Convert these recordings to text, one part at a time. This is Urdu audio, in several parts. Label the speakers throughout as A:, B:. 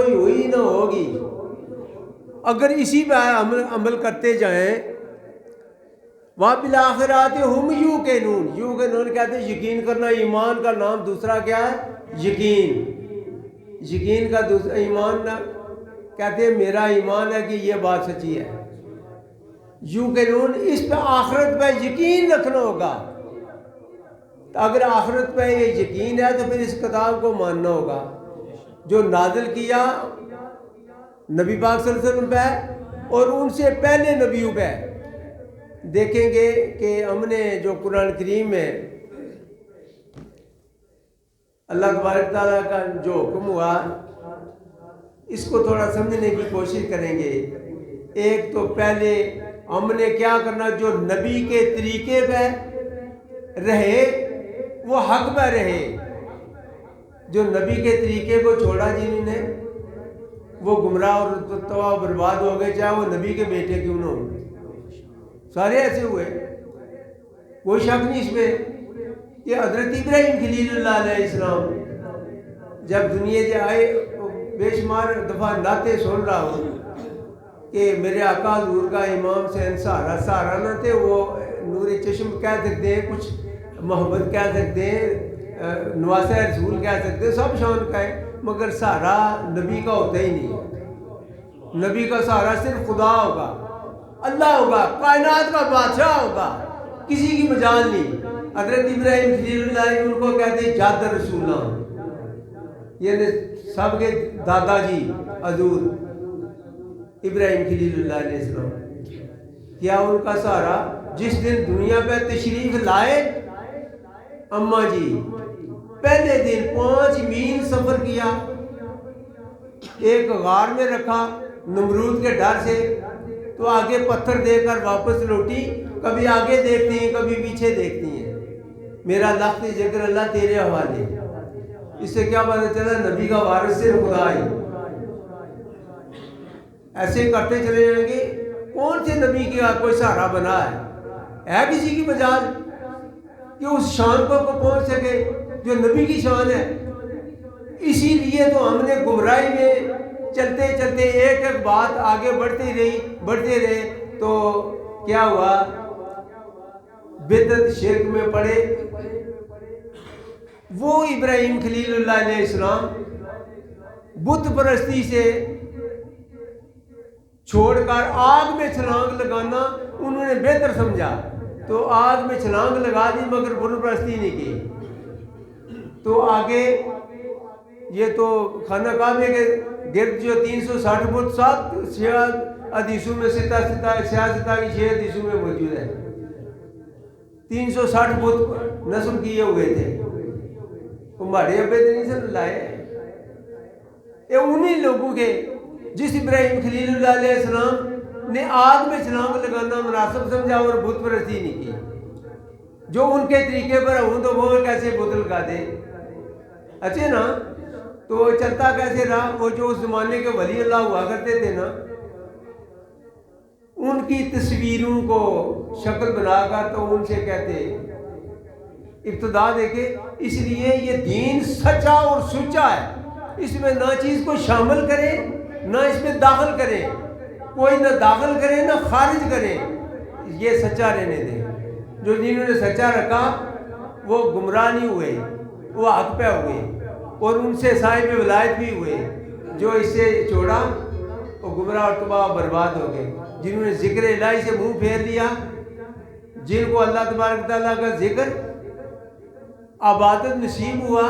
A: ہوئی نہ ہوگی۔ اگر اسی پہ عمل کرتے جائیں، وَبِالْآخِرَاتِ هُمْ يُوقِنُونَ، یوقنون کہتے ہیں یقین کرنا، ایمان کا نام دوسرا کیا ہے؟ یقین۔ یقین کا دوسرا ایمان نہ کہتے ہیں میرا ایمان ہے کہ یہ بات سچی ہے۔ یوقنون، اس پہ آخرت پہ یقین رکھنا ہوگا۔ اگر آخرت پہ یہ یقین ہے تو پھر اس کتاب کو ماننا ہوگا جو نازل کیا نبی پاک صلی اللہ علیہ وسلم پہ اور ان سے پہلے نبیوں پہ۔ دیکھیں گے کہ ہم نے جو قرآن کریم میں اللہ تبارک تعالیٰ کا جو حکم ہوا، اس کو تھوڑا سمجھنے کی کوشش کریں گے۔ ایک تو پہلے ہم نے کیا کرنا، جو نبی کے طریقے پہ رہے وہ حق پہ رہے، جو نبی کے طریقے کو چھوڑا جنہوں نے وہ گمراہ اور تباہ برباد ہو گئے، چاہے وہ نبی کے بیٹے کیوں نہ ہوں، سارے ایسے ہوئے، کوئی شک نہیں اس میں۔ کہ حضرت ابراہیم خلیل اللہ علیہ السلام جب دنیا سے آئے، بے شمار دفعہ نعتیں سن رہا ہوں کہ میرے آقا حضور کا امام سے سہارا نہ تھے، وہ نور چشم کہہ سکتے ہیں، کچھ محبت کہہ سکتے ہیں، نواسہ رسول کہہ سکتے ہیں، سب شان کا ہے، مگر سہارا نبی کا ہوتا ہی نہیں ہے۔ نبی کا سہارا صرف خدا ہوگا، اللہ ہوگا، کائنات کا بادشاہ ہوگا، کسی کی مجال نہیں۔ حضرت ابراہیم خلیل اللہ ان کو کہتے ہیں جد رسول اللہ، یعنی سب کے دادا جی حضور ابراہیم خلیل اللہ علیہ السلام۔ کیا ان کا سہارا جس دن دنیا پہ تشریف لائے، اماں جی پہلے دن 5 میل سفر کیا، ایک غار میں رکھا نمرود کے ڈر سے، تو آگے پتھر دے کر واپس لوٹی، کبھی آگے دیکھتی ہیں کبھی پیچھے دیکھتی ہیں، میرا لفظ ذکر اللہ تیرے حوالے۔ اس سے کیا پتہ چلا نبی کا وارث صرف خدا ہے۔ ایسے کرتے چلے جائیں گے، کون سے نبی کا کوئی سہارا بنا ہے کسی کی مجال کہ اس شان کو پہنچ سکے جو نبی کی شان ہے؟ اسی لیے تو ہم نے گمراہی میں چلتے چلتے ایک ایک بات آگے بڑھتے رہے تو کیا ہوا، بدعت شرک میں پڑے۔ وہ ابراہیم خلیل اللہ علیہ السلام بت پرستی سے چھوڑ کر آگ میں چھلانگ لگانا انہوں نے بہتر سمجھا، تو آگ میں چھلانگ لگا دی مگر بت پرستی نہیں کی۔ تو آگے یہ تو خانہ کعبے کے گرد جو 360 بت 7 حدیثوں میں 66 کی 6 حدیثوں میں موجود ہے، 360 بت نصب کیے ہوئے تھے، ہمارے ابے تو نہیں سن لائے، یہ انہی لوگوں کے جس ابراہیم خلیل اللہ علیہ السلام نے آگ میں چھلانگ لگانا مناسب سمجھا اور بت پرستی نہیں کی۔ جو ان کے طریقے پر ہوں تو وہ کیسے بت لگا دے، اچھے نا؟ تو چلتا کیسے رہا؟ وہ جو اس زمانے کے ولی اللہ ہوا کرتے تھے نا، ان کی تصویروں کو شکل بنا کر تو ان سے کہتے ابتدا دیکھے، اس لیے یہ دین سچا اور سچا ہے، اس میں نہ چیز کو شامل کرے نہ اس میں داخل کرے، کوئی نہ داخل کرے نہ خارج کرے، یہ سچا رہنے دے۔ جو جنہوں نے سچا رکھا وہ گمراہ نہیں ہوئے، وہ حق پہ ہوئے اور ان سے صاحب ولایت بھی ہوئے۔ جو اس سے چھوڑا وہ گمراہ اور تباہ برباد ہو گئے۔ جنہوں نے ذکر الہی سے منہ پھیر لیا، جن کو اللہ تبارک تعالیٰ کا ذکر عبادت نصیب ہوا،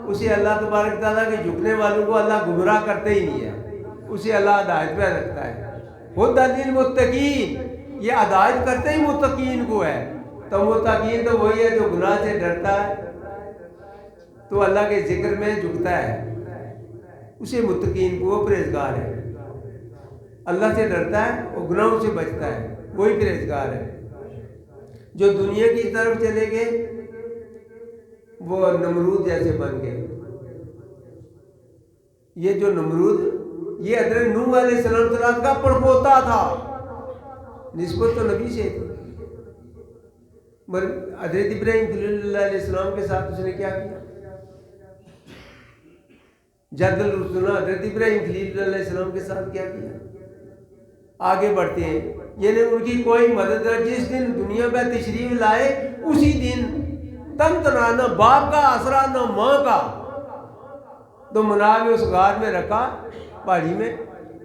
A: اسے اللہ تبارک تعالیٰ کے جھکنے والوں کو اللہ گمراہ کرتے ہی نہیں ہے، اسے اللہ ہدایت پہ رکھتا ہے۔ ہدی للمتقین، یہ ہدایت کرتے ہی متقین کو ہے، تو متقین تو وہی ہے جو گناہ سے ڈرتا ہے تو اللہ کے ذکر میں جھکتا ہے، اسے متقین کو، وہ پرہیزگار ہے، اللہ سے ڈرتا ہے وہ گناہوں سے بچتا ہے، وہی پرہیزگار ہے۔ جو دنیا کی طرف چلے گئے وہ نمرود جیسے بن گئے۔ یہ جو نمرود، یہ حضرت نوح علیہ السلام کا پڑپوتا تھا، نسبت تو نبی سے تھی، حضرت ابراہیم خلیل اللہ علیہ السلام کے ساتھ اس نے کیا کیا؟ جد الرسول حضرت ابراہیم خلیل علیہ السلام کے ساتھ کیا کیا. آگے بڑھتے ہیں. یعنی ان کی کوئی مدد نہ. جس دن دنیا میں تشریف لائے اسی دن تن تنا، نہ باپ کا آسرا نہ ماں کا. تو منار میں اس غار میں رکھا پہاڑی میں،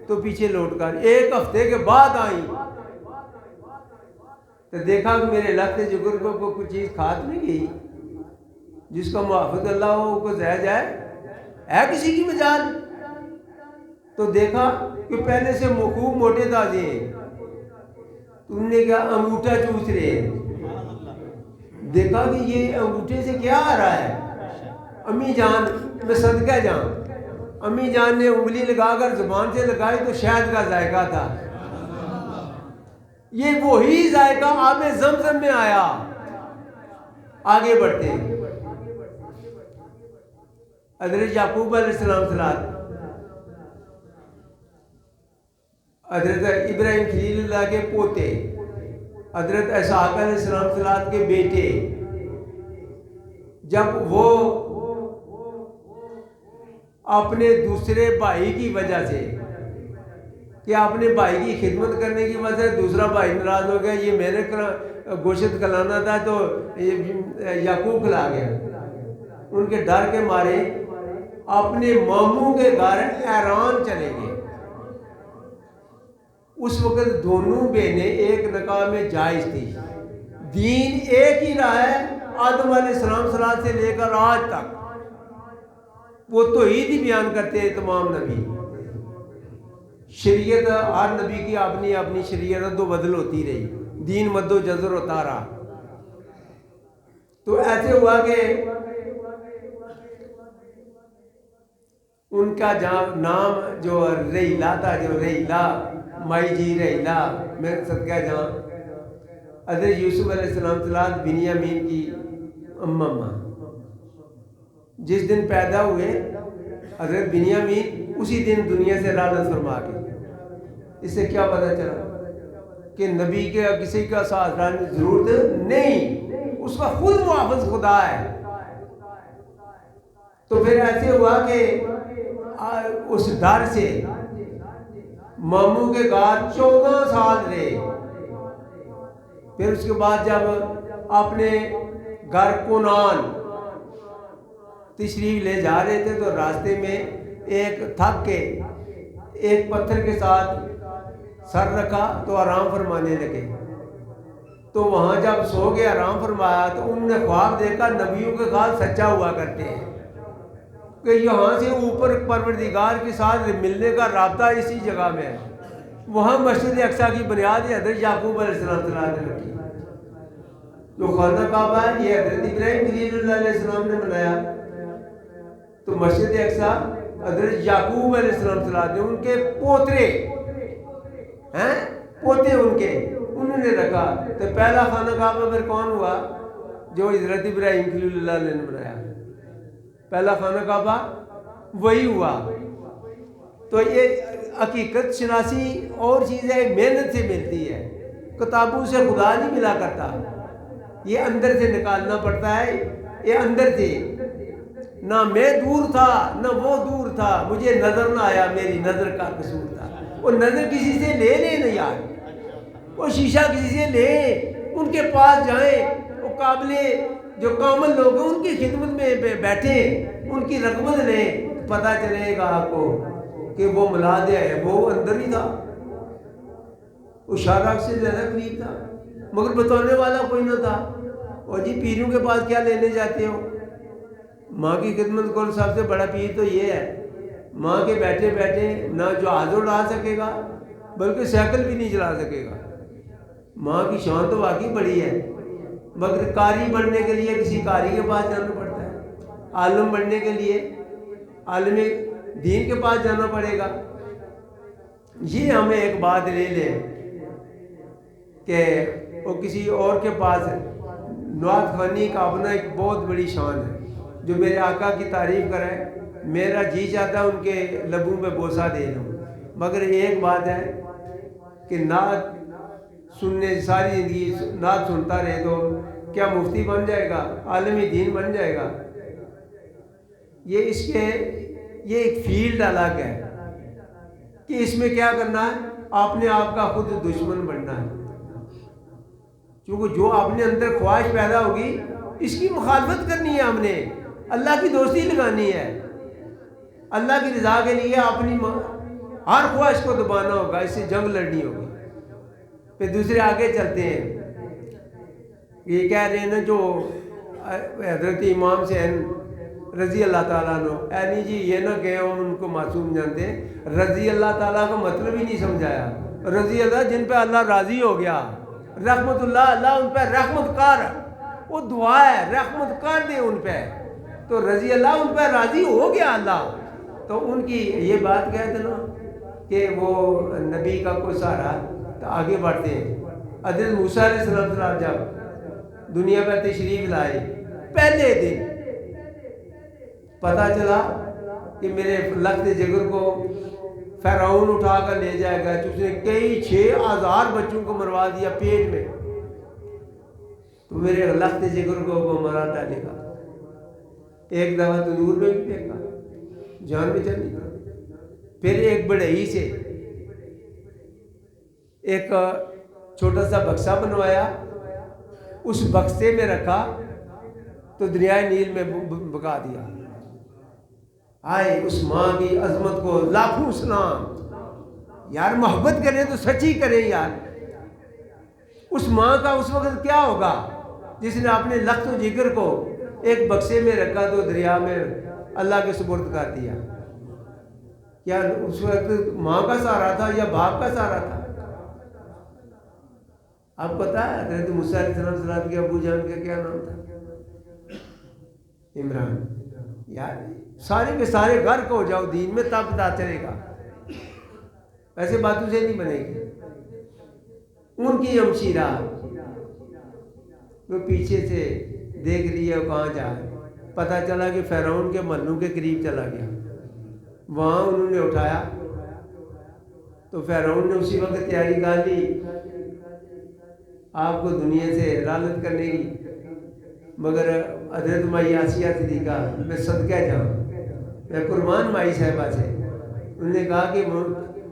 A: تو پیچھے لوٹ کر 1 ہفتے کے بعد آئیں تو دیکھا کہ میرے لگتے جگر کو کوئی چیز کھا تو نہیں گئی. جس کا محافظ اللہ ہو کو زہ جائے ہے کسی کی مجال. تو دیکھا کہ پہلے سے خوب موٹے تازے ہیں. تم نے کہا انگوٹھا چوس رہے ہیں. دیکھا کہ یہ انگوٹھے سے کیا آ رہا ہے. امی جان میں صدقہ جان، امی جان نے انگلی لگا کر زبان سے لگائی تو شہد کا ذائقہ تھا. یہ وہی ذائقہ آب زمزم میں آیا. آگے بڑھتے ہیں. حضرت یعقوب علیہ السلام صلات، حضرت ابراہیم خلیل اللہ کے پوتے، حضرت اسحاق علیہ السلام صلات کے بیٹے، جب وہ اپنے دوسرے بھائی کی وجہ سے کہ اپنے بھائی کی خدمت کرنے کی وجہ سے دوسرا بھائی ناراض ہو گیا، یہ میں نے گوشت کھلانا تھا تو یعقوب کھلا گیا. ان کے ڈر کے مارے اپنے ماموں کے گھر ایران چلے گئے. اس وقت دونوں بہنیں ایک نکاح میں جائز تھی. دین ایک ہی رہا ہے آدم علیہ السلام صلات سے لے کر آج تک. وہ توحید ہی بیان کرتے ہیں تمام نبی. شریعت ہر نبی کی اپنی اپنی شریعت تو بدل ہوتی رہی، دین مد و جزر ہوتا رہا. تو ایسے ہوا کہ ان کا نام جو ریلا تھا، جو ریلا مائی جی ریلا میں صدقہ جہاں، حضرت یوسف علیہ السلام صلات بنیامین کی اماں جس دن پیدا ہوئے حضرت بنیامین اسی دن دنیا سے رحلت فرما گئے. اس سے کیا پتہ چلا کہ نبی کے کسی کا ساتھ رہنے کی ضرورت نہیں، اس کا خود محافظ خدا ہے. تو پھر ایسے ہوا کہ اس ڈر سے ماموں کے گھر 14 سال رہے. پھر اس کے بعد جب اپنے گھر کنان تشریف لے جا رہے تھے تو راستے میں ایک تھک کے ایک پتھر کے ساتھ سر رکھا تو آرام فرمانے لگے. تو وہاں جب سو کے آرام فرمایا تو انہوں نے خواب دیکھا نبیوں کے خواب سچا ہوا کرتے ہیں کہ یہاں سے اوپر پروردگار کے ساتھ ملنے کا رابطہ اسی جگہ میں ہے. وہاں مسجد اقصیٰ کی بنیاد حضرت یعقوب علیہ السلام نے رکھی. جو خانہ کعبہ ہے یہ حضرت ابراہیم خلیل اللہ علیہ السلام نے بنایا. تو مسجد اقصیٰ حضرت یعقوب علیہ السلام نے ان کے پوترے ہیں، پوتے ان کے انہوں نے رکھا. تو پہلا خانہ کعبہ پھر کون ہوا؟ جو حضرت ابراہیم خلیل اللہ نے بنایا. پہلا خانہ کعبہ وہی ہوا. تو یہ حقیقت شناسی اور چیز ہے، محنت سے ملتی ہے. کتابوں سے خدا نہیں ملا کرتا، یہ اندر سے نکالنا پڑتا ہے. یہ اندر سے نہ میں دور تھا نہ وہ دور تھا، مجھے نظر نہ آیا، میری نظر کا قصور تھا. وہ نظر کسی سے لے لیں نا یار، وہ شیشہ کسی سے لیں، ان کے پاس جائیں، وہ قابل جو کامل لوگ ہیں ان کی خدمت میں بیٹھیں، ان کی رغبت لیں، پتہ چلے گا آپ کو کہ وہ ملادہ ہے، وہ اندر ہی تھا، وہ شارع سے زیادہ قریب تھا، مگر بتانے والا کوئی نہ تھا. اور جی پیروں کے پاس کیا لینے جاتے ہو؟ ماں کی خدمت کو سب سے بڑا پیر تو یہ ہے، ماں کے بیٹھے بیٹھے نہ جہاز اڑا سکے گا بلکہ سائیکل بھی نہیں چلا سکے گا. ماں کی شان تو واقعی بڑی ہے، مگر قاری بننے کے لیے کسی قاری کے پاس جانا پڑتا ہے، عالم بننے کے لیے عالم دین کے پاس جانا پڑے گا. یہ ہمیں ایک بات لے لیں کہ وہ کسی اور کے پاس نعت خوانی کا اپنا ایک بہت بڑی شان ہے. جو میرے آقا کی تعریف کرے میرا جی چاہتا ہے ان کے لبوں پہ بوسہ دے لوں. مگر ایک بات ہے کہ نعت سننے ساری زندگی نعت سنتا رہے تو کیا مفتی بن جائے گا، عالمی دین بن جائے گا؟ یہ اس کے یہ ایک فیلڈ الگ ہے کہ اس میں کیا کرنا ہے، اپنے آپ کا خود دشمن بننا ہے، کیونکہ جو اپنے اندر خواہش پیدا ہوگی اس کی مخالفت کرنی ہے، ہم نے اللہ کی دوستی لگانی ہے، اللہ کی رضا کے لیے اپنی ہر خواہش کو دبانا ہوگا، اس سے جنگ لڑنی ہوگی۔ پھر دوسرے آگے چلتے ہیں، یہ کہہ رہے ہیں نا جو حضرت امام حسین رضی اللہ تعالیٰ عنہ، نہیں جی یہ نہ کہ ہم ان کو معصوم جانتے ہیں، رضی اللہ تعالیٰ کا مطلب ہی نہیں سمجھایا، رضی اللہ جن پہ اللہ راضی ہو گیا، رحمت اللہ اللہ ان پہ رحمت کر، وہ دعا ہے رحمت کر دے ان پہ، تو رضی اللہ ان پہ راضی ہو گیا اللہ، تو ان کی یہ بات کہتے نا کہ وہ نبی کا کوئی سہارا، تو آگے بڑھتے ہیں۔ حضرت موسیٰ علیہ السلام جب دنیا پہ تشریف لائے، پہلے دن پتہ چلا کہ میرے لخت جگر کو فرعون اٹھا کر لے جائے گا، اس نے کئی 6,000 بچوں کو مروا دیا پیٹ میں، تو میرے لخت جگر کو وہ مرا ڈالے گا، ایک دفعہ تندور میں بھی پھینکا، جان میں چلی گئی۔ پھر ایک بڑھئی سے ایک چھوٹا سا بکسا بنوایا، اس بکسے میں رکھا تو دریائے نیل میں بگا دیا۔ آئے اس ماں کی عظمت کو لاکھوں سلام، یار محبت کریں تو سچی کریں یار۔ اس ماں کا اس وقت کیا ہوگا جس نے اپنے لخت و جگر کو ایک بکسے میں رکھا تو دریا میں اللہ کے سپرد کر دیا؟ کیا اس وقت ماں کا سہارا تھا یا باپ کا سہارا تھا؟ آپ پتا ہے حضرت موسیٰ علیہ السلام کے ابو جان کا کیا نام تھا؟ عمران۔ یار سارے کے سارے غرق ہو جاؤ دین میں تب پتہ چلے گا، ایسے باتوں سے نہیں بنے گی۔ ان کی ہمشیرہ وہ پیچھے سے دیکھ رہی ہے کہاں جائے، پتہ چلا کہ فرعون کے محلوں کے قریب چلا گیا، وہاں انہوں نے اٹھایا تو فرعون نے اسی وقت تیاری کر لی آپ کو دنیا سے رالت کرنے کی، مگر حضرت مائی آسیہ صدیقہ، میں صدقہ جاؤں، میں قربان مائی صاحبہ سے، انہوں نے کہا کہ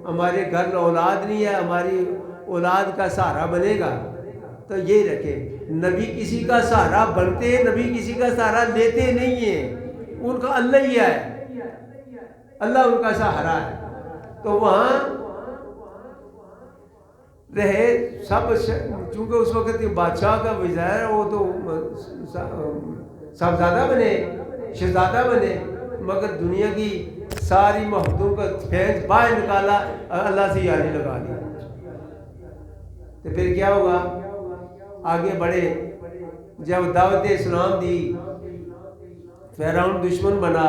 A: ہمارے گھر اولاد نہیں ہے، ہماری اولاد کا سہارا بنے گا تو یہی رکھے، نبی کسی کا سہارا بنتے ہیں، نبی کسی کا سہارا لیتے نہیں ہیں، ان کا اللہ ہی ہے، اللہ ان کا سہارا ہے۔ تو وہاں رہے سب، چونکہ اس وقت بادشاہ کا وزیر، وہ تو صاحبزادہ بنے، شہزادہ بنے، مگر دنیا کی ساری محبتوں کا پھینس باہر نکالا، اللہ سے یاری لگا دی، تو پھر کیا ہوگا؟ آگے بڑھے، جب دعوت اسلام دی، فرعون دشمن بنا،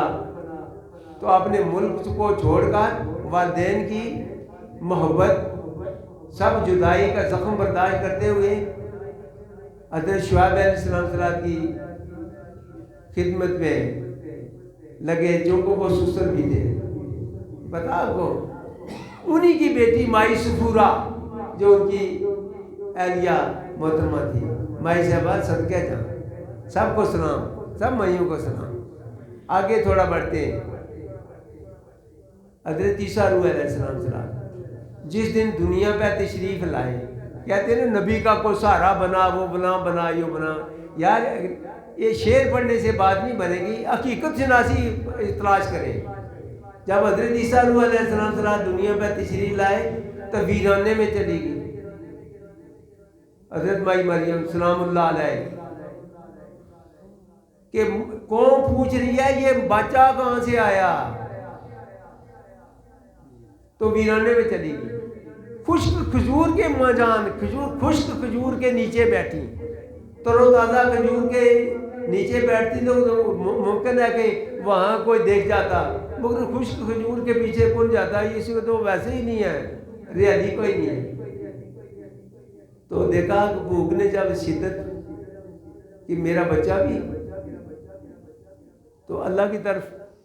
A: تو اپنے ملک کو چھوڑ کر والدین کی محبت، سب جدائی کا زخم برداشت کرتے ہوئے حضرت شعیب علیہ السلام کی خدمت میں لگے، جو کو وہ سسر بھی تھے، پتا آپ کو، انہی کی بیٹی مائی سفورہ جو ان کی اہلیہ محترمہ تھی، مائی صاحبہ صدقہ جان، سب کو سلام، سب مائیوں کو سلام۔ آگے تھوڑا بڑھتے ہیں، حضرت عیسیٰ روح علیہ السلام جس دن دنیا پہ تشریف لائے، کہتے ہیں نا نبی کا کوئی سہارا بنا، وہ بنا یہ بنا، یار یہ شعر پڑھنے سے بات نہیں بنے گی، حقیقت شناسی تلاش کریں۔ جب حضرت عیسیٰ روح علیہ السلام دنیا پہ تشریف لائے تو ویرانے میں چلی گئی، حضرت مائی مریم سلام اللہ علیہ، کہ کون پوچھ رہی ہے یہ بچہ کہاں سے آیا، تو ویرانے میں چلی گئی، خشک کھجور کے مجان، خشک کھجور کے نیچے بیٹھی، ترو تازہ کھجور کے نیچے بیٹھتی تو ممکن ہے کہ وہاں کوئی دیکھ جاتا، مگر خشک کھجور کے پیچھے کون جاتا ہے، اس کو تو ویسے ہی نہیں ہے، ریاضی کوئی نہیں ہے۔ تو دیکھا کہ بھوک نے جب شدت کہ میرا بچہ بھی، تو اللہ کی طرف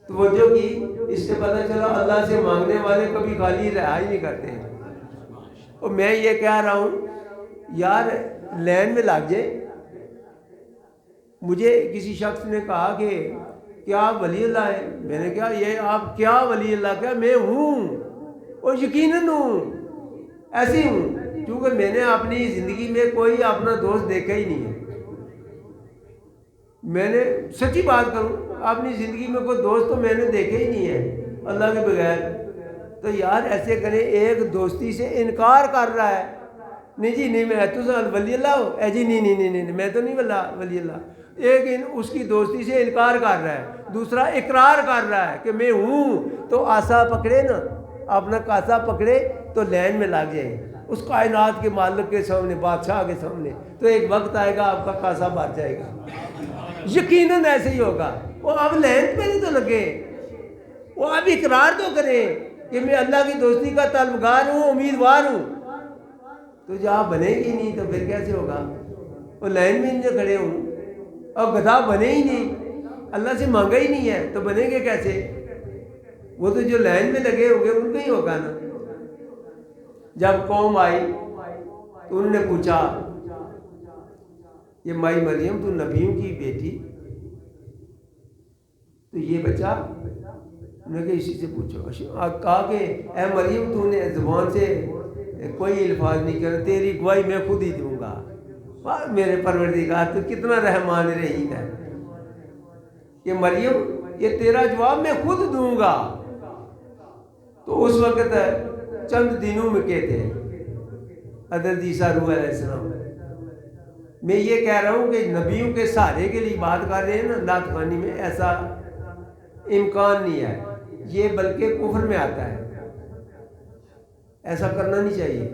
A: توجہ کی، اس سے پتہ چلا اللہ سے مانگنے والے کبھی خالی رہا ہی نہیں کرتے ہیں۔ اور میں یہ کہہ رہا ہوں یار لین میں لگ جائے، مجھے کسی شخص نے کہا کہ کیا ولی اللہ ہے؟ میں نے کہا یہ آپ کیا ولی اللہ کا؟ میں ہوں اور یقیناً ہوں، ایسی ہوں، کیونکہ میں نے اپنی زندگی میں کوئی اپنا دوست دیکھا ہی نہیں ہے۔ میں نے سچی بات کروں، اپنی زندگی میں کوئی دوست تو میں نے دیکھا ہی نہیں ہے اللہ کے بغیر۔ تو یار ایسے کریں، ایک دوستی سے انکار کر رہا ہے، نہیں جی نہیں میں تو ولی اللہ ہوں، اے جی نہیں نہیں نہیں میں تو نہیں ولی اللہ۔ ایک اس کی دوستی سے انکار کر رہا ہے، دوسرا اقرار کر رہا ہے کہ میں ہوں۔ تو آسا پکڑے نا، اپنا کاسا پکڑے تو لین میں لگ جائے اس کائنات کے مالک کے سامنے، بادشاہ کے سامنے، تو ایک وقت آئے گا آپ کا کاسا بھر جائے گا، یقیناً ایسے ہی ہوگا۔ وہ اب لین پہ نہیں تو لگے، وہ اب اقرار تو کریں کہ میں اللہ کی دوستی کا طلبگار ہوں، امیدوار ہوں۔ تو جب بنے گی نہیں تو پھر کیسے ہوگا؟ وہ لائن میں نہیں کھڑے ہوں اور گدھا بنے ہی نہیں، اللہ سے مانگا ہی نہیں ہے تو بنیں گے کیسے؟ وہ تو جو لائن میں لگے ہوں گے ان کو ہی ہوگا نا۔ جب قوم آئی تو انہوں نے پوچھا یہ مائی مریم تو نبیوں کی بیٹی، تو یہ بچہ، انہوں نے کہا اسی سے پوچھو۔ کہا کہ اے مریم تو نے زبان سے کوئی الفاظ نہیں کر، تیری گواہی میں خود ہی دوں گا۔ میرے پروردگار تو کتنا رحمان رحیم ہے کہ مریم یہ تیرا جواب میں خود دوں گا۔ تو اس وقت چند دنوں میں کہتے ہیں حضرت عیسیٰ روح علیہ السلام۔ میں یہ کہہ رہا ہوں کہ نبیوں کے سہارے کے لیے بات کر رہے ہیں نا نعت خوانی میں، ایسا امکان نہیں ہے، یہ بلکہ کفر میں آتا ہے، ایسا کرنا نہیں چاہیے۔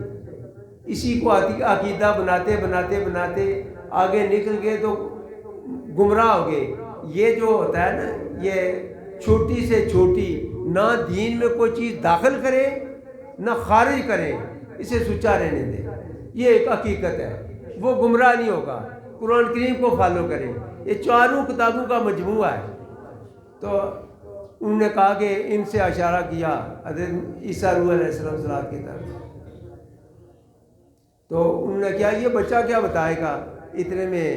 A: اسی کو عقیدہ بناتے بناتے بناتے آگے نکل گئے تو گمراہ ہو گئے۔ یہ جو ہوتا ہے نا، یہ چھوٹی سے چھوٹی، نہ دین میں کوئی چیز داخل کرے نہ خارج کرے، اسے سچا رہنے دے، یہ ایک حقیقت ہے، وہ گمراہ نہیں ہوگا۔ قرآن کریم کو فالو کریں، یہ چاروں کتابوں کا مجموعہ ہے۔ تو انہوں نے کہا کہ ان سے اشارہ کیا حضرت عیسیٰ روح علیہ السلام کی طرف۔ تو انہوں نے کیا یہ بچہ کیا بتائے گا؟ اتنے میں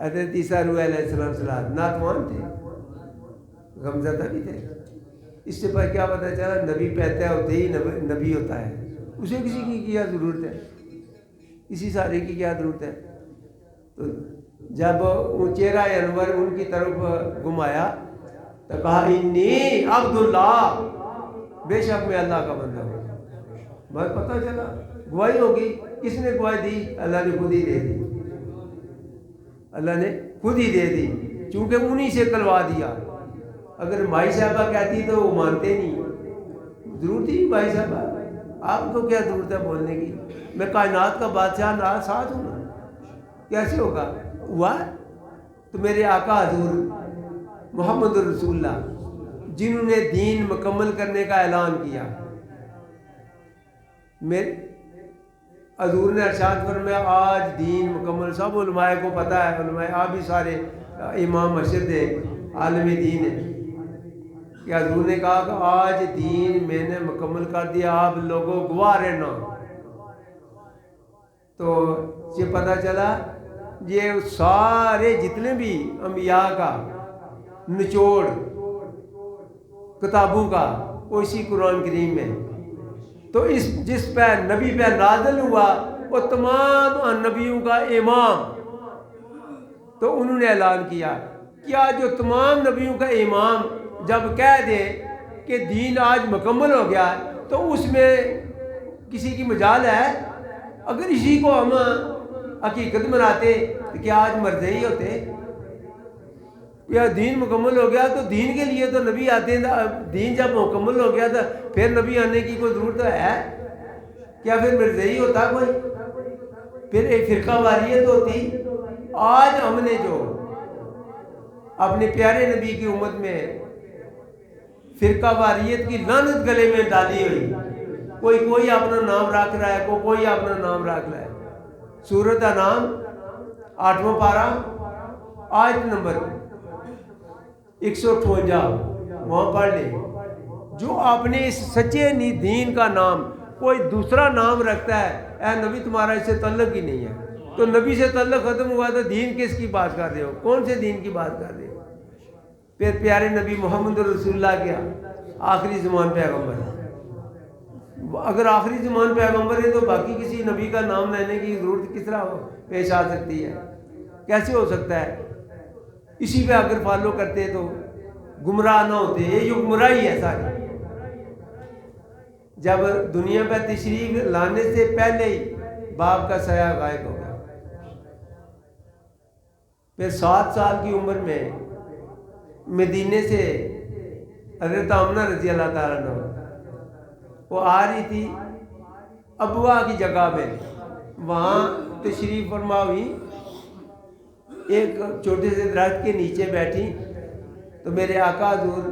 A: حضرت عیسیٰ روح علیہ السلام ناتوان تھے، غمزدہ بھی تھے۔ اس سے پر کیا پتہ چلا نبی پیدا ہوتے ہی نبی ہوتا ہے، اسے کسی کی کیا ضرورت ہے، کسی سارے کی کیا ضرورت ہے؟ تو جب چہرہ انور ان کی طرف گھمایا تو کہا انی عبداللہ، بے شک میں اللہ کا بندہ ہوں۔ بس پتہ چلا، گواہی ہوگی۔ کس نے گواہی دی؟ اللہ نے خود ہی دے دی، اللہ نے خود ہی دے دی، چونکہ انہی سے کلوا دیا۔ اگر مائی صاحبہ کہتی تو وہ مانتے نہیں، ضرورت ہی مائی صاحبہ، آپ کو کیا ضرورت ہے بولنے کی؟ میں کائنات کا بادشاہ نہ ساتھ ہوں، کیسے ہوگا؟ ہوا تو میرے آقا حضور محمد رسول اللہ جنہوں نے دین مکمل کرنے کا اعلان کیا، میرے حضور نے ارشاد فرمایا آج دین مکمل، سب علماء کو پتہ ہے، علماء آپ بھی سارے امام مرشد عالم دین ہے کہ حضور نے کہا کہ آج دین میں نے مکمل کر دیا، آپ لوگوں گواہ رہنا۔ تو یہ پتہ چلا یہ سارے جتنے بھی انبیاء کا نچوڑ کتابوں کا وہ اسی قرآن کریم میں، تو اس جس پہ نبی پہ نازل ہوا وہ تمام نبیوں کا امام، تو انہوں نے اعلان کیا کیا جو تمام نبیوں کا امام جب کہہ دے کہ دین آج مکمل ہو گیا تو اس میں کسی کی مجال ہے؟ اگر اسی کو ہم حقیقت مناتے تو کیا آج مرضی ہوتے؟ یا دین مکمل ہو گیا تو دین کے لیے تو نبی آتے ہیں، دین جب مکمل ہو گیا تو پھر نبی آنے کی کوئی ضرورت ہے؟ کیا پھر مرزئی ہوتا کوئی؟ پھر ایک فرقہ واریت ہوتی؟ آج ہم نے جو اپنے پیارے نبی کی امت میں فرقہ واریت کی لعنت گلے میں ڈالی ہوئی، کوئی اپنا نام رکھ رہا ہے، کوئی اپنا نام رکھ رہا ہے۔ سورۃ انعام 8واں پارہ آیت نمبر 158 وہاں پڑھ لیں۔ جو اپنے اس سچے دین کا نام کوئی دوسرا نام رکھتا ہے، اے نبی تمہارا اس سے تعلق ہی نہیں ہے، تو نبی سے تعلق ختم ہوا تو دین کس کی بات کر رہے ہو؟ کون سے دین کی بات کر رہے ہو؟ پھر پیارے نبی محمد رسول اللہ کیا آخری زمان پیغمبر ہے۔ اگر آخری زمان پیغمبر ہے تو باقی کسی نبی کا نام لینے کی ضرورت کس طرح پیش آ سکتی ہے؟ کیسے ہو سکتا ہے؟ اسی پہ اگر فالو کرتے تو گمراہ نہ ہوتے۔ یہ جو گمراہی ہے ساری، جب دنیا پہ تشریف لانے سے پہلے ہی باپ کا سایہ غائب ہو گیا۔ پھر 7 سال کی عمر میں مدینے سے حضرت آمنہ رضی اللہ تعالیٰ عنہ وہ آ رہی تھی ابوا کی جگہ پہ، وہاں تشریف فرما ہوئی، ایک چھوٹے سے درخت کے نیچے بیٹھی تو میرے آقا حضور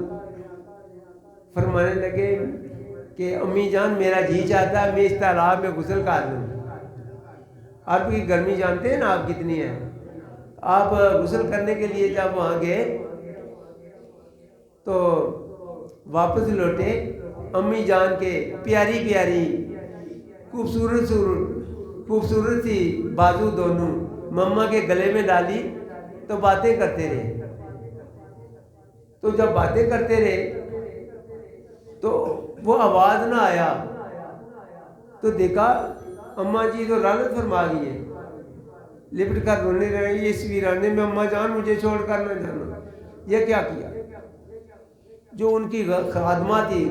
A: فرمانے لگے کہ امی جان میرا جی چاہتا ہے میں اس تالاب میں غسل کر لوں۔ آپ کی گرمی جانتے ہیں نا آپ کتنی ہے، آپ غسل کرنے کے لیے جب وہاں گئے تو واپس لوٹے، امی جان کے پیاری پیاری خوبصورت سی بازو دونوں مما کے گلے میں ڈالی تو باتیں کرتے رہے۔ تو جب باتیں کرتے رہے تو وہ آواز نہ آیا تو دیکھا اماں جی تو رحمت فرما گئی ہیں، لپٹ کر رونے لگے، اس ویرانے میں اماں جان مجھے چھوڑ کر نہ جانا۔ یہ کیا کیا؟ جو ان کی خادمہ تھی،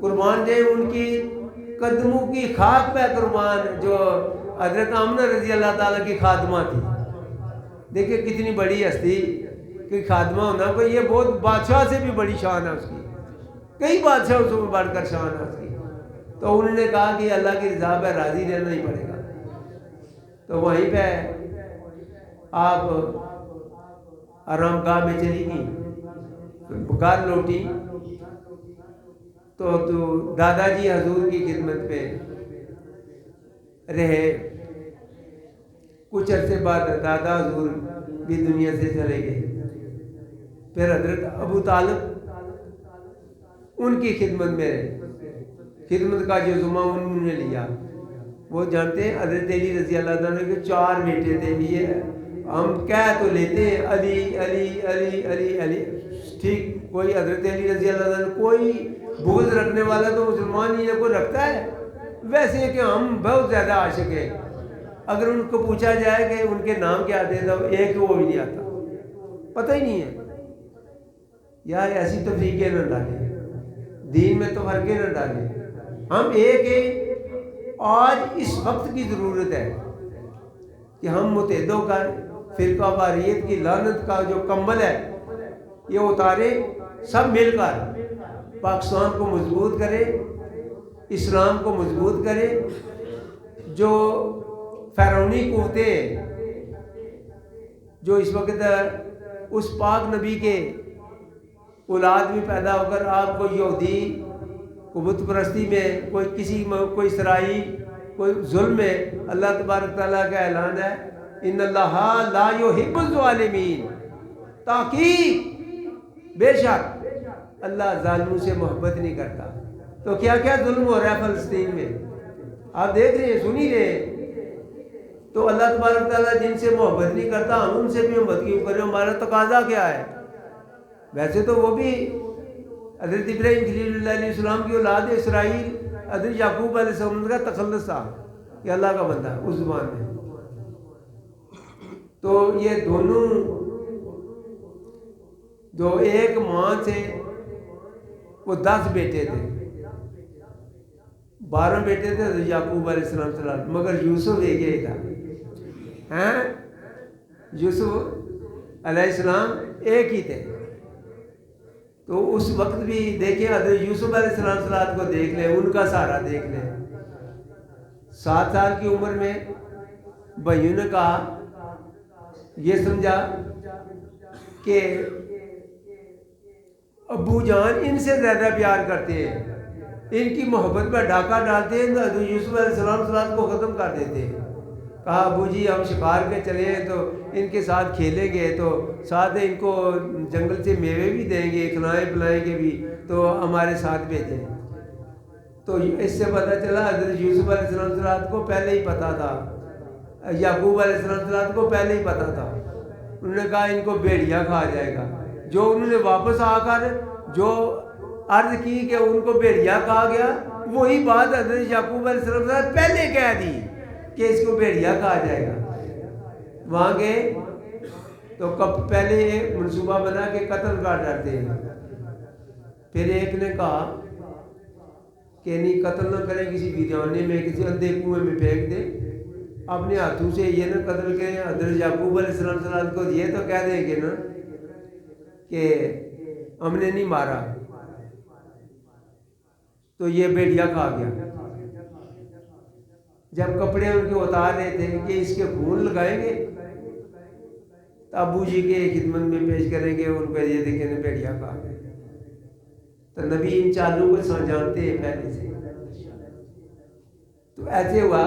A: قربان جائے ان کی قدموں کی خاک پہ قربان، جو حضرت آمنہ رضی اللہ تعالیٰ کی خادمہ تھی۔ دیکھیں کتنی بڑی ہستی کہ خادمہ ہونا، کوئی یہ بہت بادشاہ سے بھی بڑی شان ہے اس کی، کئی بادشاہوں سے بڑھ کر شان ہے اس کی۔ تو انہوں نے کہا کہ اللہ کی رضا پہ راضی رہنا ہی پڑے گا۔ تو وہیں پہ آپ آرام گاہ میں چلی گئیں، گھر لوٹی تو دادا جی حضور کی خدمت پہ رہے۔ کچھ عرصے بعد دادا حضور بھی دنیا سے چلے گئے۔ پھر حضرت ابو طالب ان کی خدمت میں رہے، خدمت کا جو ذمہ انہوں نے لیا۔ وہ جانتے ہیں حضرت علی رضی اللہ عنہ کے 4 بیٹے تھے، یہ ہم کہہ تو لیتے ہیں علی علی علی علی علی، ٹھیک، کوئی حضرت علی رضی اللہ عنہ کوئی بغض رکھنے والا تو مسلمان ہی نہ کوئی رکھتا ہے، ویسے کہ ہم بہت زیادہ عاشق ہیں۔ اگر ان کو پوچھا جائے کہ ان کے نام کیا تھے تو ایک وہ بھی نہیں آتا، پتہ ہی نہیں ہے۔ یار ایسی تفریقیں نہ ڈالیں، دین میں تو فرقیں نہ ڈالیں، ہم ایک ہیں۔ آج اس وقت کی ضرورت ہے کہ ہم متحد ہو کر فرقہ واریت کی لعنت کا جو کمبل ہے یہ اتارے، سب مل کر پاکستان کو مضبوط کرے، اسلام کو مضبوط کرے۔ جو فرعونی قوتیں جو اس وقت اس پاک نبی کے اولاد میں پیدا ہو کر آپ کو یہودی کو بت پرستی میں کوئی اسرائیل کوئی ظلم ہے، اللہ تبارک تعالیٰ کا اعلان ہے ان اللہ لا یحب الظالمین، تاکید بے شک اللہ ظالموں سے محبت نہیں کرتا۔ تو کیا کیا ظلم ہو رہا ہے فلسطین میں، آپ دیکھ رہے ہیں، سن ہی رہے ہیں۔ تو اللہ تبارک تعالیٰ جن سے محبت نہیں کرتا ہم ان سے بھی محبت کیوں کریں؟ ہمارا تقاضا کیا ہے؟ ویسے تو وہ بھی حضرت ابراہیم خلیل اللہ علیہ السلام کی اولاد اسرائیل، حضرت یعقوب علیہ السلام کا تخلص تھا کہ اللہ کا بندہ اس زبان میں۔ تو یہ دونوں جو ایک ماں سے وہ 10 بیٹے تھے، 12 بیٹے تھے حضرت یعقوب علیہ السلام، مگر یوسف ایک ہی تھا، یوسف علیہ السلام ایک ہی تھے۔ تو اس وقت بھی دیکھیں حضرت یوسف علیہ السلام کو دیکھ لیں، ان کا سہارا دیکھ لیں۔ 7 سال کی عمر میں بھائیوں نے کہا، یہ سمجھا کہ ابو جان ان سے زیادہ پیار کرتے ہیں، ان کی محبت پر ڈاکہ ڈالتے ہیں تو حضرت یوسف علیہ السلام کو ختم کر دیتے ہیں۔ کہا ابو جی ہم شکار کے چلے ہیں تو ان کے ساتھ کھیلیں گے، تو ساتھ ان کو جنگل سے میوے بھی دیں گے، کھلائیں پلائیں گے بھی، تو ہمارے ساتھ بھیجیں۔ تو اس سے پتہ چلا حضرت یوسف علیہ السلام کو پہلے ہی پتہ تھا، یعقوب علیہ السلام کو پہلے ہی پتہ تھا۔ انہوں نے کہا ان کو بھیڑیا کھا جائے گا، جو انہوں نے واپس آ کر جو عرض کی کہ ان کو بھیڑیا کہا گیا، وہی بات حضرت یعقوب علیہ السلام نے پہلے کہہ دی کہ اس کو بھیڑیا کہا جائے گا۔ وہاں گئے تو پہلے ایک منصوبہ بنا کہ قتل کا ڈرتے ہیں، پھر ایک نے کہا کہ نہیں قتل نہ کریں، کسی ویرانے میں کسی اندھے کنویں میں پھینک دیں، اپنے ہاتھوں سے یہ نہ قتل کریں۔ حضرت یعقوب علیہ السلام کو یہ تو کہہ دیں گے نا کہ ہم نے نہیں مارا، تو یہ بھیڑیا کھا گیا۔ جب کپڑے ان کے اتار رہے تھے کہ اس کے خون لگائیں گے تو ابو جی کے خدمت میں پیش کریں گے، ان کو یہ دیکھیں بھیڑیا کھا گیا۔ تو نبی ان چالوں کو جانتے ہیں پہلے سے۔ تو ایسے ہوا،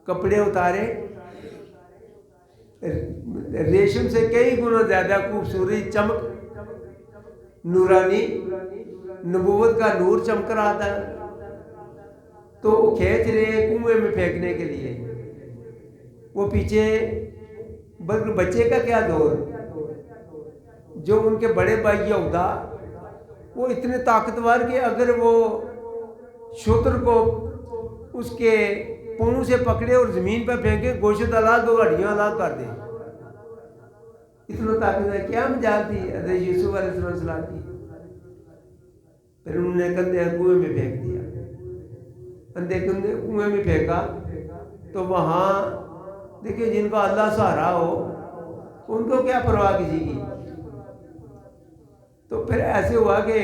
A: کپڑے اتارے، ریشم سے کئی گنا زیادہ خوبصورت چمک، نورانی، نبوت کا نور چمک رہا تھا، تو وہ کھینچ رہے ہیں کنویں میں پھینکنے کے لیے۔ وہ پیچھے بچے کا کیا دور، جو ان کے بڑے بھائی یہودا وہ اتنے طاقتور کہ اگر وہ شتر کو اس کے پاؤں سے پکڑے اور زمین پر پھینکے، گوشت الگ اور ہڈیاں الگ کر دے، اتنا طاقتور۔ کیا مجال تھی حضرت یوسف علیہ السلام کی۔ پھر انہوں نے کندھے کنویں میں پھینک دیا، اندھے کنویں میں پھینکا تو وہاں دیکھیں جن کا اللہ سہارا ہو ان کو کیا پرواہ کسی کی۔ تو پھر ایسے ہوا کہ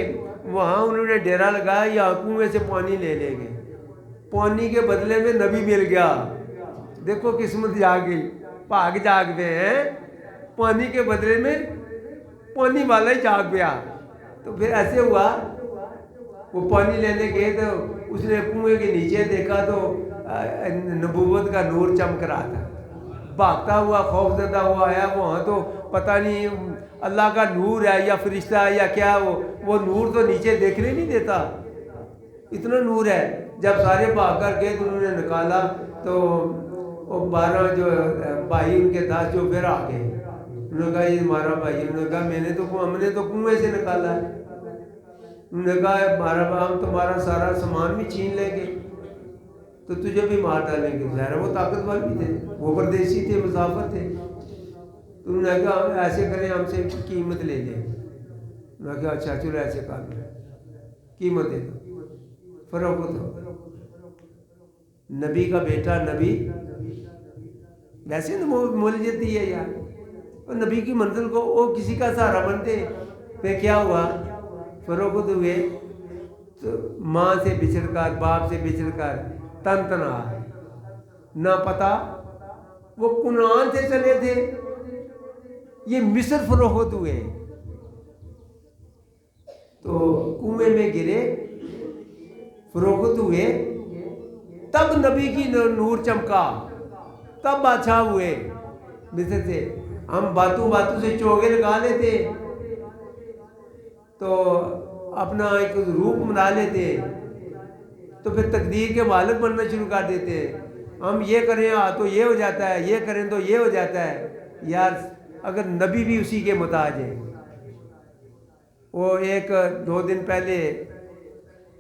A: وہاں انہوں نے ڈیرا لگایا، یا کنویں سے پانی لے لیں گے، پانی کے بدلے میں نبی مل گیا۔ دیکھو قسمت جاگ گئی، بھاگ جاگ گئے ہیں، پانی کے بدلے میں پانی والا ہی جاگ گیا۔ تو پھر ایسے ہوا، وہ پانی لینے گئے تو اس نے کنویں کے نیچے دیکھا تو نبوت کا نور چمک رہا تھا۔ بھاگتا ہوا خوف زدہ ہوا آیا وہاں، تو پتہ نہیں اللہ کا نور ہے یا فرشتہ ہے یا کیا، وہ نور تو نیچے دیکھنے نہیں دیتا، اتنا نور ہے۔ جب سارے بھاگ کر گئے تو انہوں نے نکالا تو وہ 12 جو بھائی ان کے 10 جو پھر آ گئے، انہوں نے کہا یہ ہمارا بھائی، انہوں نے کہا ہم نے تو کنویں سے نکالا ہے۔ انہوں نے کہا ہمارا ہم تمہارا سارا سامان بھی چھین لیں گے تو تجھے بھی مار ڈالیں گے۔ ظاہر وہ طاقتور بھی تھے، وہ پردیسی تھے، مسافر تھے۔ تو انہوں نے کہا ایسے کریں، ہم سے قیمت لے لیں۔ انہوں نے کہا اچھا چلو ایسے کر لیں، قیمت دے دو، فروخت ہو۔ نبی کا بیٹا نبی ویسے نا مولجت دی ہے یار، اور نبی کی منزل کو وہ کسی کا سہارا بنتے۔ پھر کیا ہوا، فروخت ہوئے تو ماں سے بچھڑ کر، باپ سے بچھڑ کر تن تنہا، نہ پتہ، وہ کنعان سے چلے تھے، یہ مصر فروخت ہوئے۔ تو کنویں میں گرے، فروخت ہوئے، تب نبی کی نور چمکا، تب بادشاہ ہوئے مصر سے۔ ہم باتوں سے چوگے لگا لیتے تو اپنا ایک روپ بنا لیتے، تو پھر تقدیر کے مالک بننا شروع کر دیتے۔ ہم یہ کریں تو یہ ہو جاتا ہے، یہ کریں تو یہ ہو جاتا ہے۔ یار اگر نبی بھی اسی کے محتاج ہے۔ وہ 2 دن پہلے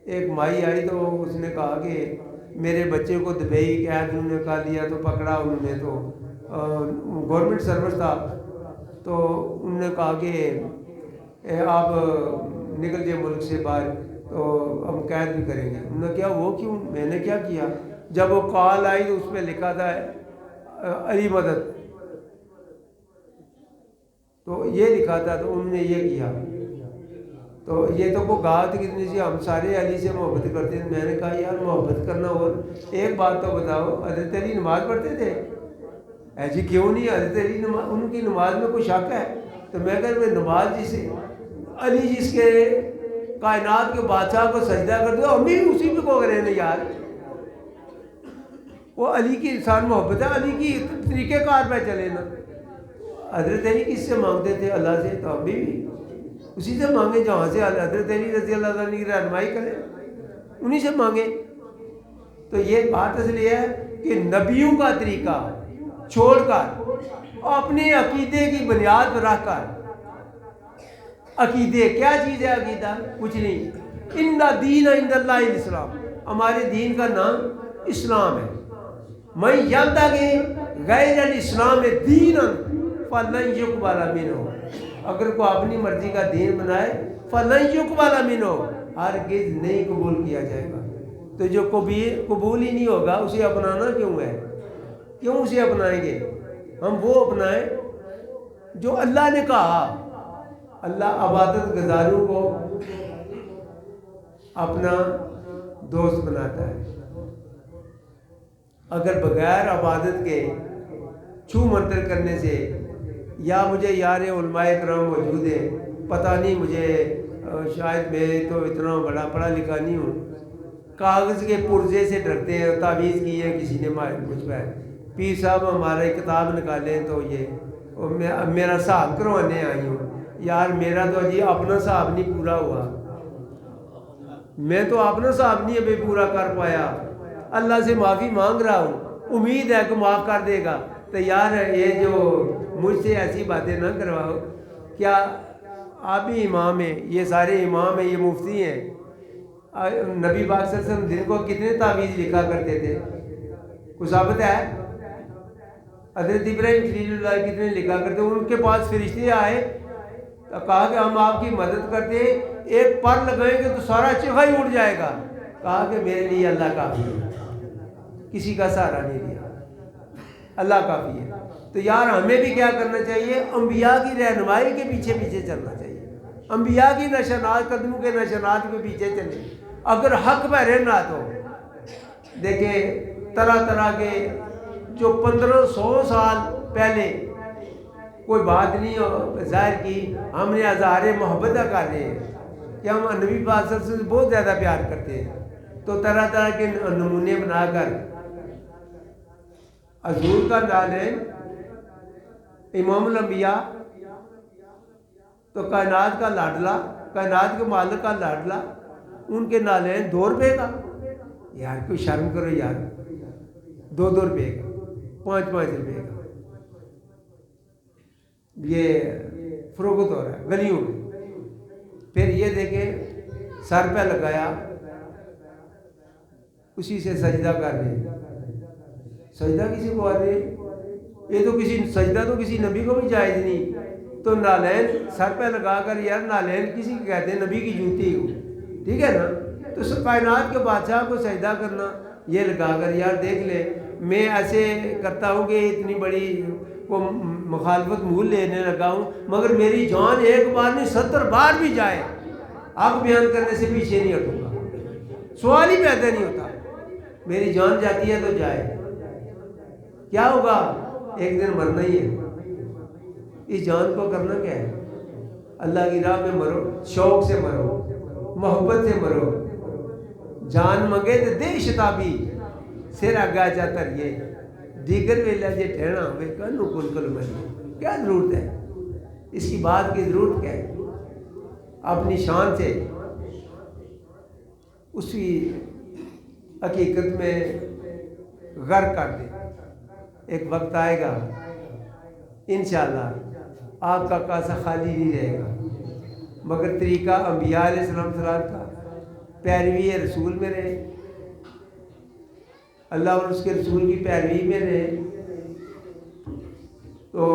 A: ایک مائی آئی تو اس نے کہا کہ میرے بچے کو دبئی قید انہوں نے کر دیا، تو پکڑا انہوں نے، تو گورنمنٹ سروس تھا، تو انہوں نے کہا کہ آپ نکل جائے ملک سے باہر، تو ہم قید بھی کریں گے۔ انہوں نے کیا وہ کیوں، میں نے کیا کیا؟ جب وہ کال آئی تو اس پہ لکھا تھا علی مدد، تو یہ لکھا تھا، تو انہوں نے یہ کیا۔ تو یہ تو وہ گات کتنی سی، ہم سارے علی سے محبت کرتے ہیں۔ میں نے کہا یار محبت کرنا، اور ایک بات تو بتاؤ، حضرت علی نماز پڑھتے تھے؟ ایسی کیوں نہیں، حضرت علی نماز، ان کی نماز میں کوئی شک ہے؟ تو میں کہا میں نماز جسے علی جس کے کائنات کے بادشاہ کو سجدہ کرتے ہو، ہم بھی اسی پہ کو کریں نا یار۔ وہ علی کی انسان محبت ہے، علی کی طریقہ کار پہ چلے نا۔ حضرت علی کس سے مانگتے تھے؟ اللہ سے، تو ہم بھی اسی سے مانگے جہاں سے حضرت علی رضی اللہ عنہ کی رہنمائی کریں، انہی سے مانگے۔ تو یہ بات اصل یہ ہے کہ نبیوں کا طریقہ چھوڑ کر اپنے عقیدے کی بنیاد پر رکھ کر، عقیدے کیا چیز ہے؟ عقیدہ کچھ نہیں، ان دین عند اللہ الاسلام، ہمارے دین کا نام اسلام ہے۔ میں یبتغی غیر الاسلام دینا فلن یقبل منہ، اگر کوئی اپنی مرضی کا دین بنائے فلن یقبل منہ، ہرگز نہیں قبول کیا جائے گا۔ تو جو قبول ہی نہیں ہوگا اسے اپنانا کیوں ہے؟ کیوں اسے اپنائیں گے؟ ہم وہ اپنائیں جو اللہ نے کہا۔ اللہ عبادت گزاروں کو اپنا دوست بناتا ہے۔ اگر بغیر عبادت کے چھو منتر کرنے سے، یا مجھے یار علماء کرام موجود ہیں، پتہ نہیں مجھے شاید میں تو اتنا بڑا پڑھا لکھا نہیں ہوں، کاغذ کے پرزے سے ڈرتے ہیں، تعویذ کی ہے کسی نے مجھ پہ، پیر صاحب ہمارا ایک کتاب نکالیں تو یہ میرا حساب کروانے آئی ہوں۔ یار میرا تو جی اپنا حساب نہیں پورا ہوا، میں تو اپنا حساب نہیں ابھی پورا کر پایا، اللہ سے معافی مانگ رہا ہوں، امید ہے کہ معاف کر دے گا۔ تو یار یہ جو مجھ سے ایسی باتیں نہ کرواؤ، کیا آپ بھی امام ہیں؟ یہ سارے امام ہیں، یہ مفتی ہیں۔ نبی پاک صلی اللہ علیہ وسلم دن کو کتنے تعویذ لکھا کرتے تھے؟ کچھ ثابت ہے؟ حضرت ابراہیم خلیل اللہ کتنے لکھا کرتے؟ ان کے پاس فرشتے آئے تو کہا کہ ہم آپ کی مدد کرتے ہیں، ایک پر لگائیں گے تو سارا چوہا ہی اڑ جائے گا۔ کہا کہ میرے لیے اللہ کافی ہے، کسی کا سہارا نہیں لیا، اللہ کافی ہے۔ تو یار ہمیں بھی کیا کرنا چاہیے؟ انبیاء کی رہنمائی کے پیچھے پیچھے چلنا چاہیے، انبیاء کی نشانات، قدموں کے نشانات کے پیچھے چلیں۔ اگر حق پہ رہنا تو دیکھیں طرح طرح کے جو 1500 سال پہلے کوئی بات نہیں ظاہر کی، ہم نے اظہار محبت کر رہے ہیں کہ ہم نبی پاک صلی اللہ علیہ وسلم سے بہت زیادہ پیار کرتے ہیں، تو طرح طرح کے نمونے بنا کر حضور کا نالین، امام الانبیاء، تو کائنات کا لاڈلا، کائنات کے مالک کا لاڈلا، ان کے نالین 2 روپے کا۔ یار کوئی شرم کرو یار، 2 روپے کا، 5 روپے کا یہ فروخت ہو رہا ہے گلیوں میں۔ پھر یہ دیکھیں سر پہ لگایا، اسی سے سجدہ کر رہے ہیں۔ سجدہ کسی کو آ رہے ہیں؟ یہ تو سجدہ تو کسی نبی کو بھی جائز نہیں، تو نالین سر پہ لگا کر، یار نالین کسی کو کہتے ہیں؟ نبی کی جوتی کو، ٹھیک ہے نا؟ تو کائنات کے بادشاہ کو سجدہ کرنا یہ لگا کر، یار دیکھ لے میں ایسے کرتا ہوں کہ اتنی بڑی کو مخالفت مول لینے لگا ہوں، مگر میری جان ایک بار نہیں 70 بار بھی جائے حق بیان کرنے سے پیچھے نہیں ہٹوں گا، سوال ہی پیدا نہیں ہوتا۔ میری جان جاتی ہے تو جائے، کیا ہوگا؟ ایک دن مرنا ہی ہے۔ اس جان کو کرنا کیا ہے؟ اللہ کی راہ میں مرو، شوق سے مرو، محبت سے مرو۔ جان منگے تو دے شتابی، سر آگا جاتا رہیے، دیگر ویلا جے ٹھہنا ہوئے کنو کل کل مری۔ کیا ضرورت ہے اس کی بات کی؟ ضرورت کیا ہے؟ اپنی شان سے اسی حقیقت میں غرق کر دے۔ ایک وقت آئے گا انشاءاللہ آپ کا کاسہ خالی نہیں رہے گا، مگر طریقہ انبیاء علیہ السلام کا، پیروی رسول میں رہے، اللہ اور اس کے رسول کی پیروی میں رہے، تو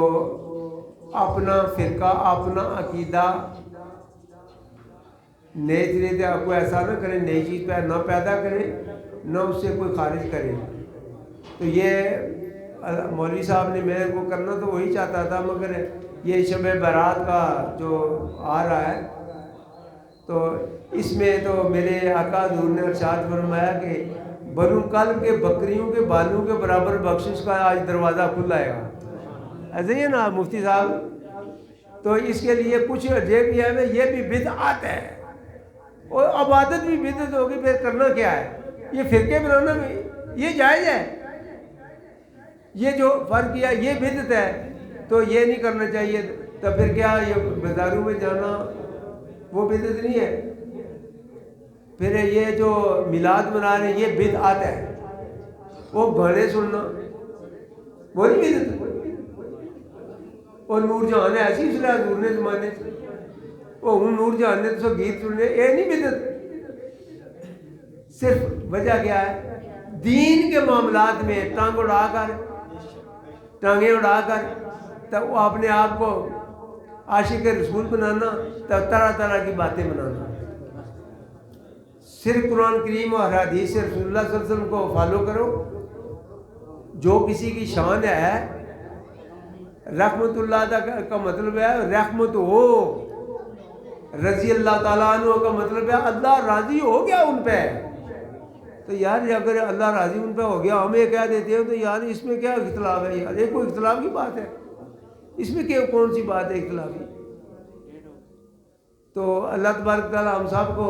A: اپنا فرقہ، اپنا عقیدہ نئے سرے سے آپ کو ایسا نہ کریں، نئی چیز نہ پیدا کریں، نہ اس سے کوئی خارج کریں۔ تو یہ مولوی صاحب نے میں کو کرنا تو وہی چاہتا تھا، مگر یہ شب برات کا جو آ رہا ہے تو اس میں تو میرے آقا حضور نے ارشاد فرمایا کہ بنو کلب کے بکریوں کے بالوں کے برابر بخشش کا آج دروازہ کھلا ہے گا، ایسے ہی ہے نا مفتی صاحب؟ تو اس کے لیے کچھ عجیب یہ ہے، یہ بھی بدعت ہے اور عبادت بھی بدعت ہوگی، پھر کرنا کیا ہے؟ یہ فرقے بنانا بھی یہ جائز ہے؟ یہ جو فرق کیا یہ بدعت ہے، تو یہ نہیں کرنا چاہیے، تو پھر کیا یہ بازاروں میں جانا وہ بدعت نہیں ہے؟ پھر یہ جو میلاد منا رہے ہیں یہ بدعت ہے، وہ گانے سننا وہ نہیں بدعت. اور نور جہان ایسی اس لیے حضور نے زمانے سے وہ ہوں نور جہان نے تو گیت سننے یہ نہیں بدعت. صرف وجہ کیا ہے؟ دین کے معاملات میں ٹانگیں اڑا کر تو وہ اپنے آپ کو عاشق رسول بنانا، تو طرح طرح کی باتیں بنانا. صرف قرآن کریم اور حدیث رسول اللہ صلی اللہ علیہ وسلم کو فالو کرو. جو کسی کی شان ہے رحمت اللہ کا مطلب ہے رحمت ہو، رضی اللہ تعالیٰ عنہ کا مطلب ہے اللہ راضی ہو گیا ان پہ. تو یار اگر اللہ راضی ان پہ ہو گیا ہم یہ کہہ دیتے ہیں تو یار اس میں کیا اختلاف ہے؟ یار یہ کوئی اختلاف کی بات ہے؟ اس میں کیا کون سی بات ہے اختلافی؟ تو اللہ تبارک تعالیٰ ہم سب کو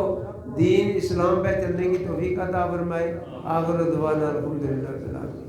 A: دین اسلام پہ چلنے کی توفیق عطا فرمائے. آخر دعوانا الحمدللہ.